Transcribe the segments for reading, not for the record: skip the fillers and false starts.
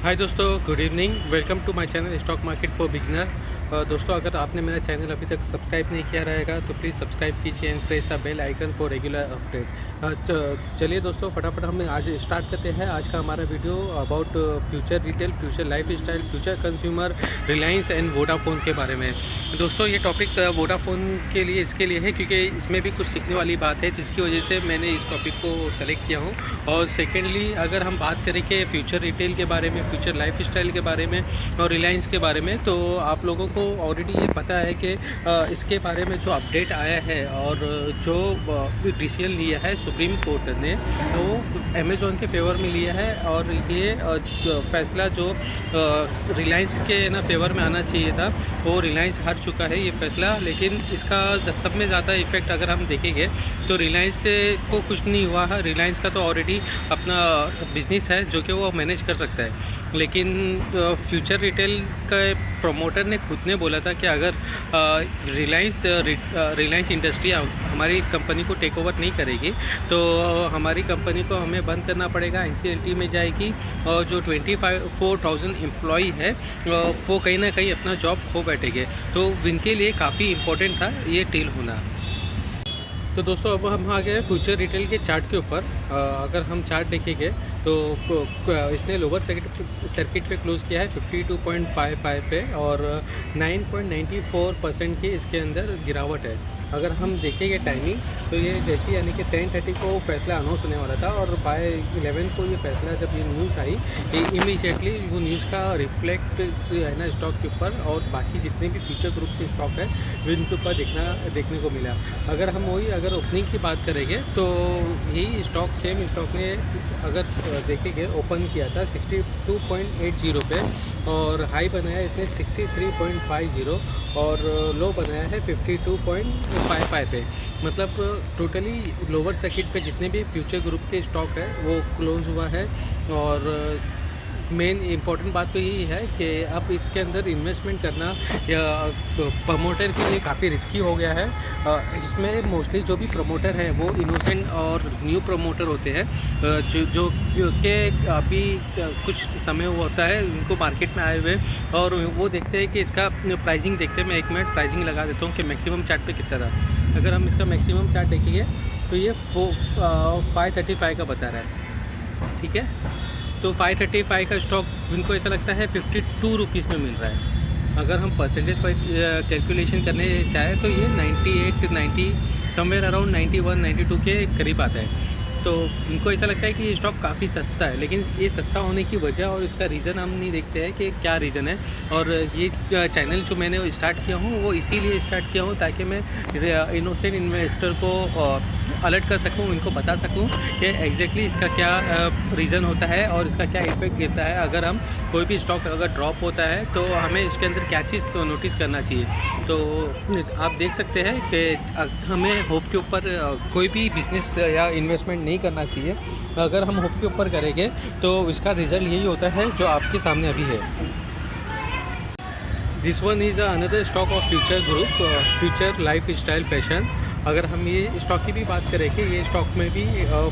हाय दोस्तों, good evening. Welcome to my channel stock market for beginner. दोस्तों, अगर आपने मेरा चैनल अभी तक सब्सक्राइब नहीं किया रहेगा तो प्लीज़ सब्सक्राइब कीजिए and press the bell icon for regular update. चलिए दोस्तों, फटाफट हम आज स्टार्ट करते हैं आज का हमारा video about future retail, future life style, future consumer, Reliance and Vodafone के बारे में। दोस्तों, ये टॉपिक वोडाफोन के लिए इसके लिए है क्योंकि इसमें भी कुछ सीखने वाली बात है, जिसकी वजह से मैंने इस टॉपिक को सेलेक्ट किया हूँ। और सेकेंडली, अगर हम बात करें कि फ्यूचर रिटेल के बारे में, फ्यूचर लाइफ स्टाइल के बारे में और रिलायंस के बारे में, तो आप लोगों को ऑलरेडी ये पता है कि इसके बारे में जो अपडेट आया है और जो डिसीजन लिया है सुप्रीम कोर्ट ने, वो अमेज़ॉन के फेवर में लिया है। और ये फैसला जो रिलायंस के ना फेवर में आना चाहिए था, वो रिलायंस हार चुका है ये फैसला। लेकिन इसका सब में ज़्यादा इफ़ेक्ट अगर हम देखेंगे तो रिलायंस से को कुछ नहीं हुआ है। रिलायंस का तो ऑलरेडी अपना बिजनेस है जो कि वो मैनेज कर सकता है। लेकिन फ्यूचर रिटेल का प्रमोटर ने खुद ने बोला था कि अगर रिलायंस इंडस्ट्री हमारी कंपनी को टेक ओवर नहीं करेगी तो हमारी कंपनी को हमें बंद करना पड़ेगा, एनसीएलटी में जाएगी। और जो 24,000 एम्प्लॉई है वो कहीं ना कहीं अपना जॉब खो बैठेंगे। तो इनके लिए काफ़ी इम्पोर्टेंट था ये डील होना। तो दोस्तों, अब हम आ गए फ्यूचर रिटेल के चार्ट के ऊपर। अगर हम चार्ट देखेंगे तो इसने लोअर सर्किट पे क्लोज़ किया है 52.55 पे और 9.94% की इसके अंदर गिरावट है। अगर हम देखेंगे टाइमिंग तो ये जैसी यानी कि 10:30 को फैसला अनाउंस होने वाला था और बाय 11 को ये फैसला जब ये न्यूज़ आई, इमीडिएटली वो न्यूज़ का रिफ्लेक्ट है ना स्टॉक के ऊपर और बाकी जितने भी फ्यूचर ग्रुप के स्टॉक है इनके ऊपर देखने को मिला। अगर ओपनिंग की बात करेंगे तो यही स्टॉक सेम स्टॉक ने अगर देखेंगे ओपन किया था 62.80 पे और हाई बनाया इसने 63.50 और लो बनाया है 52.55 पे। मतलब टोटली लोअर सर्किट पे जितने भी फ्यूचर ग्रुप के स्टॉक है वो क्लोज हुआ है। और मेन इम्पॉर्टेंट बात तो यही है कि अब इसके अंदर इन्वेस्टमेंट करना या प्रमोटर के लिए काफ़ी रिस्की हो गया है। इसमें मोस्टली जो भी प्रमोटर हैं वो इनोसेंट और न्यू प्रमोटर होते हैं, जो कि अभी कुछ समय हुआ होता है उनको मार्केट में आए हुए और वो देखते हैं कि इसका प्राइसिंग देखते हैं। मैं 1 मिनट प्राइसिंग लगा देता हूँ कि मैक्सिमम चार्ट पे कितना था। अगर हम इसका मैक्सिमम चार्ट देखेंगे तो ये 535 का बता रहा है, ठीक है। तो 535 का स्टॉक इनको ऐसा लगता है 52 रुपीज़ में मिल रहा है। अगर हम परसेंटेज वाइज कैलकुलेशन करने चाहें तो ये 98, 90 समवेयर अराउंड 91, 92 के करीब आता है। तो इनको ऐसा लगता है कि ये स्टॉक काफ़ी सस्ता है, लेकिन ये सस्ता होने की वजह और इसका रीज़न हम नहीं देखते हैं कि क्या रीज़न है। और ये चैनल जो मैंने स्टार्ट किया हूँ वो इसीलिए स्टार्ट किया हूँ ताकि मैं इनोसेंट इन्वेस्टर को अलर्ट कर सकूँ, इनको बता सकूँ कि एग्जैक्टली इसका क्या रीज़न होता है और इसका क्या इफेक्ट गिरता है। अगर हम कोई भी स्टॉक अगर ड्रॉप होता है तो हमें इसके अंदर क्या चीज़ तो नोटिस करना चाहिए। तो आप देख सकते हैं कि हमें होप के ऊपर कोई भी बिजनेस या इन्वेस्टमेंट नहीं करना चाहिए। अगर हम होप के ऊपर करेंगे तो इसका रिज़ल्ट यही होता है जो आपके सामने अभी है। This one is another stock of future group, future life style fashion. अगर हम ये स्टॉक की भी बात करें कि ये स्टॉक में भी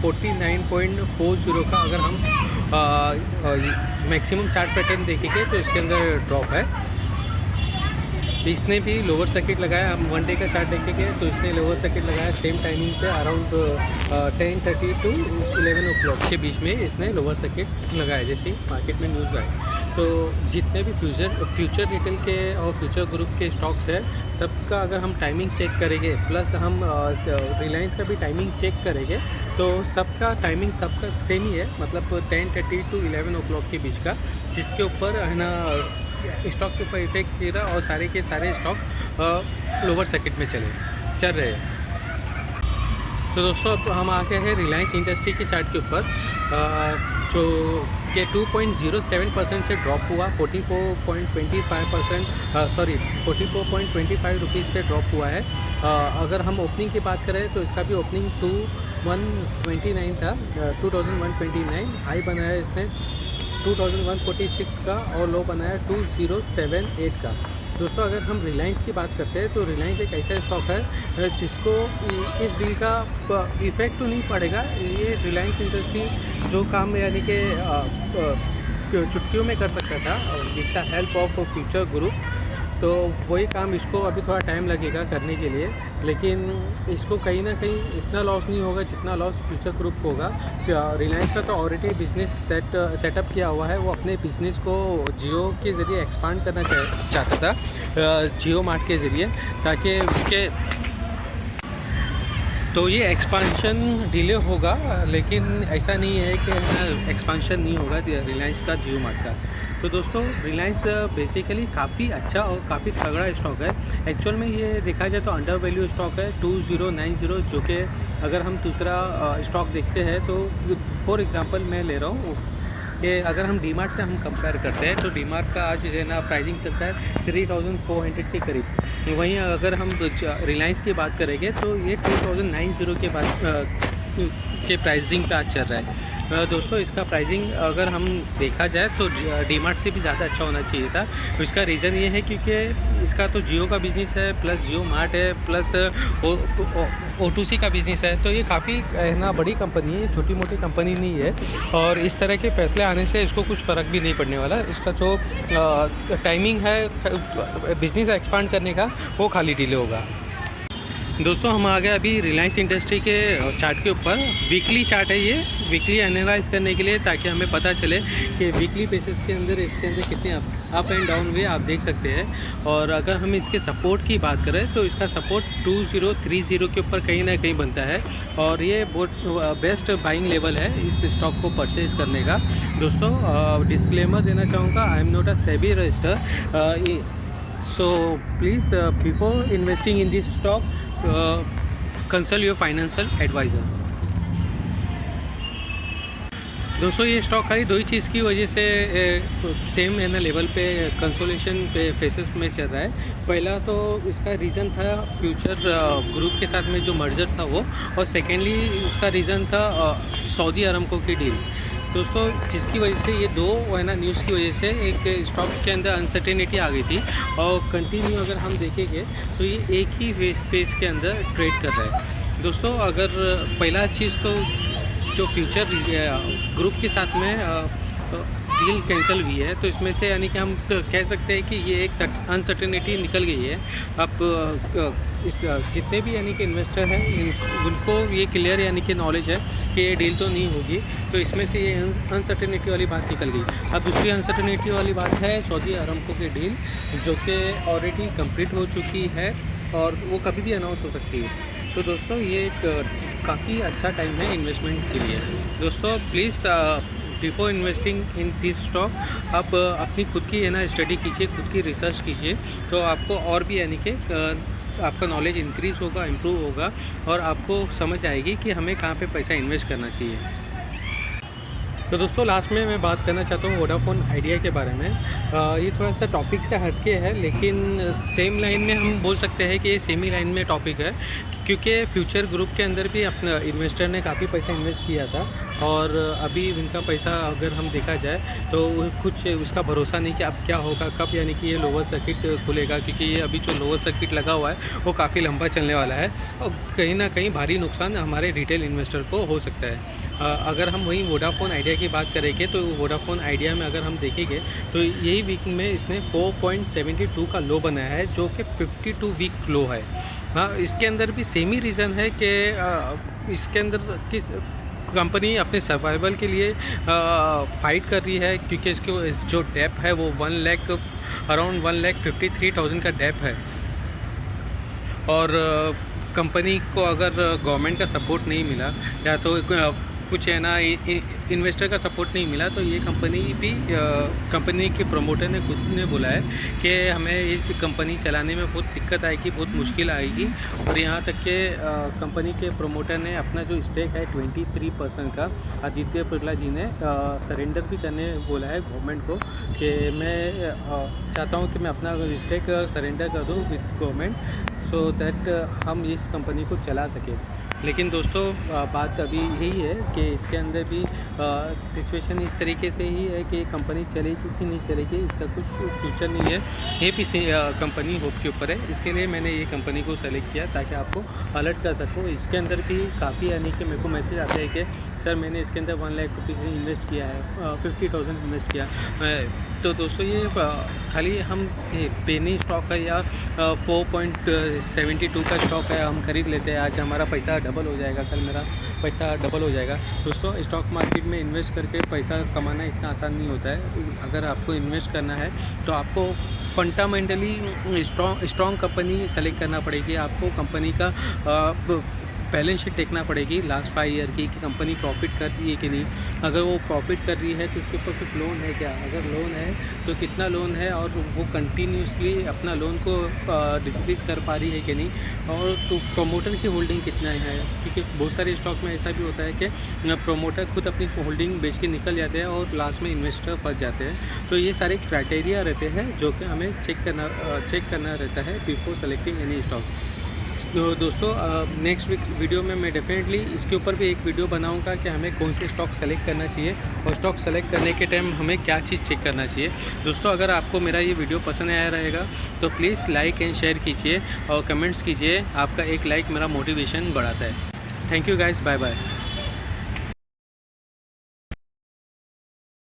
49.40 का अगर हम मैक्सिमम चार्ट पैटर्न देखेंगे तो इसके अंदर ड्रॉप है। तो इसने भी लोअर सर्किट लगाया। हम 1 डे का चार्ट देखेंगे तो इसने लोअर सर्किट लगाया सेम टाइमिंग पे अराउंड 10:30 to 11 o'clock के बीच में इसने लोअर सर्किट लगाया जैसे मार्केट में न्यूज़ आए। तो जितने भी फ्यूचर रिटेल के और फ्यूचर ग्रुप के स्टॉक्स हैं सबका अगर हम टाइमिंग चेक करेंगे प्लस हम रिलायंस का भी टाइमिंग चेक करेंगे तो सबका टाइमिंग सबका सेम ही है, मतलब 10:30 to 11 o'clock के बीच का, जिसके ऊपर है ना स्टॉक के ऊपर इफेक्ट गिरा और सारे के सारे स्टॉक लोअर सर्किट में चल रहे हैं। तो दोस्तों, अब हम आ गए हैं रिलायंस इंडस्ट्री के चार्ट के ऊपर, जो कि 2.07% से ड्रॉप हुआ 44.25 रुपीज़ से ड्रॉप हुआ है। अगर हम ओपनिंग की बात करें तो इसका भी ओपनिंग 2129 था, 2129। हाई बनाया इसने 2146 का और लो बनाया 2078 का। दोस्तों, अगर हम रिलायंस की बात करते हैं तो रिलायंस एक ऐसा स्टॉक है जिसको इस डील का इफ़ेक्ट तो नहीं पड़ेगा। ये रिलायंस इंडस्ट्री जो काम यानी कि चुटकियों में कर सकता था with the help of future group. तो वही काम इसको अभी थोड़ा टाइम लगेगा करने के लिए, लेकिन इसको कहीं ना कहीं इतना लॉस नहीं होगा जितना लॉस फ्यूचर ग्रुप को होगा। रिलायंस का तो ऑलरेडी बिजनेस सेटअप किया हुआ है, वो अपने बिजनेस को जियो के ज़रिए एक्सपांड करना चाहता था, जियो मार्ट के ज़रिए, ताकि उसके तो ये एक्सपांशन डिले होगा, लेकिन ऐसा नहीं है कि एक्सपांशन नहीं होगा रिलायंस का जियो मार्ट का। तो दोस्तों रिलायंस बेसिकली काफ़ी अच्छा और काफ़ी तगड़ा स्टॉक है। एक्चुअल में ये देखा जाए तो अंडर वैल्यू स्टॉक है 2090, जो कि अगर हम दूसरा स्टॉक देखते हैं तो फॉर एग्जांपल मैं ले रहा हूँ कि अगर हम डी मार्ट से हम कंपेयर करते हैं तो डी मार्ट का आज है ना प्राइसिंग चलता है 3400 के करीब। वहीं अगर हम रिलायंस की बात करेंगे तो ये 2090 के बाद के प्राइसिंग पे आज चल रहा है। दोस्तों इसका प्राइसिंग अगर हम देखा जाए तो डी मार्ट से भी ज़्यादा अच्छा होना चाहिए था। तो इसका रीज़न ये है क्योंकि इसका तो जियो का बिज़नेस है, प्लस जियो मार्ट है, प्लस O2C का बिज़नेस है। तो ये काफ़ी ना बड़ी कंपनी है, छोटी मोटी कंपनी नहीं है, और इस तरह के फैसले आने से इसको कुछ फ़र्क भी नहीं पड़ने वाला। इसका जो टाइमिंग है बिज़नेस एक्सपांड करने का वो खाली डिले होगा। दोस्तों हम आ गए अभी रिलायंस इंडस्ट्री के चार्ट के ऊपर। वीकली चार्ट है ये, वीकली एनालाइज करने के लिए, ताकि हमें पता चले कि वीकली बेसिस के अंदर इसके अंदर कितने अप एंड डाउन हुए आप देख सकते हैं। और अगर हम इसके सपोर्ट की बात करें तो इसका सपोर्ट 2030 के ऊपर कहीं ना कहीं बनता है, और ये बहुत बेस्ट बाइंग लेवल है इस स्टॉक को परचेज़ करने का। दोस्तों डिस्क्लेमर देना चाहूँगा, I am not a SEBI register, so please before investing in this stock consult your financial advisor। दोस्तों ये स्टॉक खाली दो ही चीज़ की वजह से सेम है ना लेवल पे कंसोलेशन पे फेसेस में चल रहा है। पहला तो इसका रीज़न था फ्यूचर ग्रुप के साथ में जो मर्जर था वो, और सेकेंडली उसका रीज़न था सऊदी अरमको की डील। दोस्तों जिसकी वजह से ये दो है ना न्यूज़ की वजह से एक स्टॉक के अंदर अनसर्टेनिटी आ गई थी, और कंटिन्यू अगर हम देखेंगे तो ये एक ही फेस के अंदर ट्रेड कर रहा है। दोस्तों अगर पहला चीज़ तो जो फ्यूचर ग्रुप के साथ में डील कैंसिल हुई है, तो इसमें से यानी कि हम कह सकते हैं कि ये एक अनसर्टेनिटी निकल गई है। अब जितने भी यानी कि इन्वेस्टर हैं उनको ये क्लियर यानी कि नॉलेज है कि ये डील तो नहीं होगी, तो इसमें से ये अनसर्टेनिटी वाली बात निकल गई। अब दूसरी अनसर्टेनिटी वाली बात है सऊदी अरमको की डील, जो कि ऑलरेडी कंप्लीट हो चुकी है और वो कभी भी अनाउंस हो सकती है। तो दोस्तों ये काफ़ी अच्छा टाइम है इन्वेस्टमेंट के लिए। दोस्तों please before investing in this stock आप अपनी खुद की है ना स्टडी कीजिए, खुद की रिसर्च कीजिए, तो आपको और भी यानी कि आपका नॉलेज इंक्रीज़ होगा, इम्प्रूव होगा, और आपको समझ आएगी कि हमें कहाँ पे पैसा इन्वेस्ट करना चाहिए। तो दोस्तों लास्ट में मैं बात करना चाहता हूँ वोडाफोन आइडिया के बारे में। ये थोड़ा सा टॉपिक से हटके है, लेकिन सेम लाइन में हम बोल सकते हैं कि ये सेम ही लाइन में टॉपिक है, क्योंकि फ्यूचर ग्रुप के अंदर भी अपना इन्वेस्टर ने काफ़ी पैसा इन्वेस्ट किया था, और अभी उनका पैसा अगर हम देखा जाए तो कुछ उसका भरोसा नहीं कि अब क्या होगा, कब यानी कि ये लोअर सर्किट खुलेगा, क्योंकि ये अभी जो लोअर सर्किट लगा हुआ है वो काफ़ी लंबा चलने वाला है, और कहीं ना कहीं भारी नुकसान हमारे रिटेल इन्वेस्टर को हो सकता है। अगर हम वहीं वोडाफोन आइडिया की बात करेंगे तो वोडाफोन आइडिया में अगर हम देखेंगे तो यही वीक में इसने 4.72 का लो बनाया है, जो कि 52 वीक लो है। हाँ, इसके अंदर भी सेम ही रीज़न है कि इसके अंदर किस कंपनी अपने सर्वाइवल के लिए फ़ाइट कर रही है, क्योंकि इसके जो डेप है वो अराउंड 1,53,000 का डेप है, और कंपनी को अगर गवर्नमेंट का सपोर्ट नहीं मिला या तो कुछ है ना इन्वेस्टर का सपोर्ट नहीं मिला, तो ये कंपनी के प्रमोटर ने खुद ने बोला है कि हमें ये कंपनी चलाने में बहुत दिक्कत आएगी, बहुत मुश्किल आएगी। और यहाँ तक कि कंपनी के प्रमोटर ने अपना जो स्टेक है 23% का आदित्य बिरला जी ने सरेंडर भी करने बोला है गवर्नमेंट को, कि मैं चाहता हूँ कि मैं अपना स्टेक सरेंडर कर दूँ विद गवर्नमेंट, सो दैट हम इस कंपनी को चला सकें। लेकिन दोस्तों बात अभी यही है कि इसके अंदर भी सिचुएशन इस तरीके से ही है कि कंपनी चलेगी कि नहीं चलेगी, इसका कुछ फ्यूचर नहीं है। ये भी कंपनी होप के ऊपर है, इसके लिए मैंने ये कंपनी को सेलेक्ट किया ताकि आपको अलर्ट कर सकूँ। इसके अंदर भी काफ़ी यानी कि मेरे को मैसेज आते हैं कि सर मैंने इसके अंदर 1 लाख रुपीज़ इन्वेस्ट किया है, 50,000 इन्वेस्ट किया। तो दोस्तों ये खाली हम पेनी स्टॉक है या 4.72 का स्टॉक है, हम खरीद लेते हैं, आज हमारा पैसा डबल हो जाएगा, कल मेरा पैसा डबल हो जाएगा। दोस्तों स्टॉक मार्केट में इन्वेस्ट करके पैसा कमाना इतना आसान नहीं होता है। अगर आपको इन्वेस्ट करना है तो आपको फंडामेंटली स्ट्रॉन्ग कंपनी सेलेक्ट करना पड़ेगी। आपको कंपनी का बैलेंस शीट देखना पड़ेगी लास्ट 5 ईयर की कि कंपनी प्रॉफिट कर रही है कि नहीं। अगर वो प्रॉफिट कर रही है तो उसके ऊपर कुछ लोन है क्या, अगर लोन है तो कितना लोन है, और वो कंटिन्यूसली अपना लोन को डिस्क्रीज कर पा रही है कि नहीं, और तो प्रोमोटर की होल्डिंग कितना है। क्योंकि बहुत सारे स्टॉक में ऐसा भी होता है कि प्रोमोटर खुद अपनी होल्डिंग बेच के निकल जाते हैं और लास्ट में इन्वेस्टर फंस जाते हैं। तो ये सारे क्राइटेरिया रहते हैं जो कि हमें चेक करना रहता है बिफोर सेलेक्टिंग एनी स्टॉक। तो दोस्तों नेक्स्ट वीडियो में मैं डेफिनेटली इसके ऊपर भी एक वीडियो बनाऊंगा कि हमें कौन से स्टॉक सेलेक्ट करना चाहिए और स्टॉक सेलेक्ट करने के टाइम हमें क्या चीज़ चेक करना चाहिए। दोस्तों अगर आपको मेरा ये वीडियो पसंद आया रहेगा तो प्लीज़ लाइक एंड शेयर कीजिए और कमेंट्स कीजिए। आपका एक लाइक मेरा मोटिवेशन बढ़ाता है। Thank you guys, bye bye.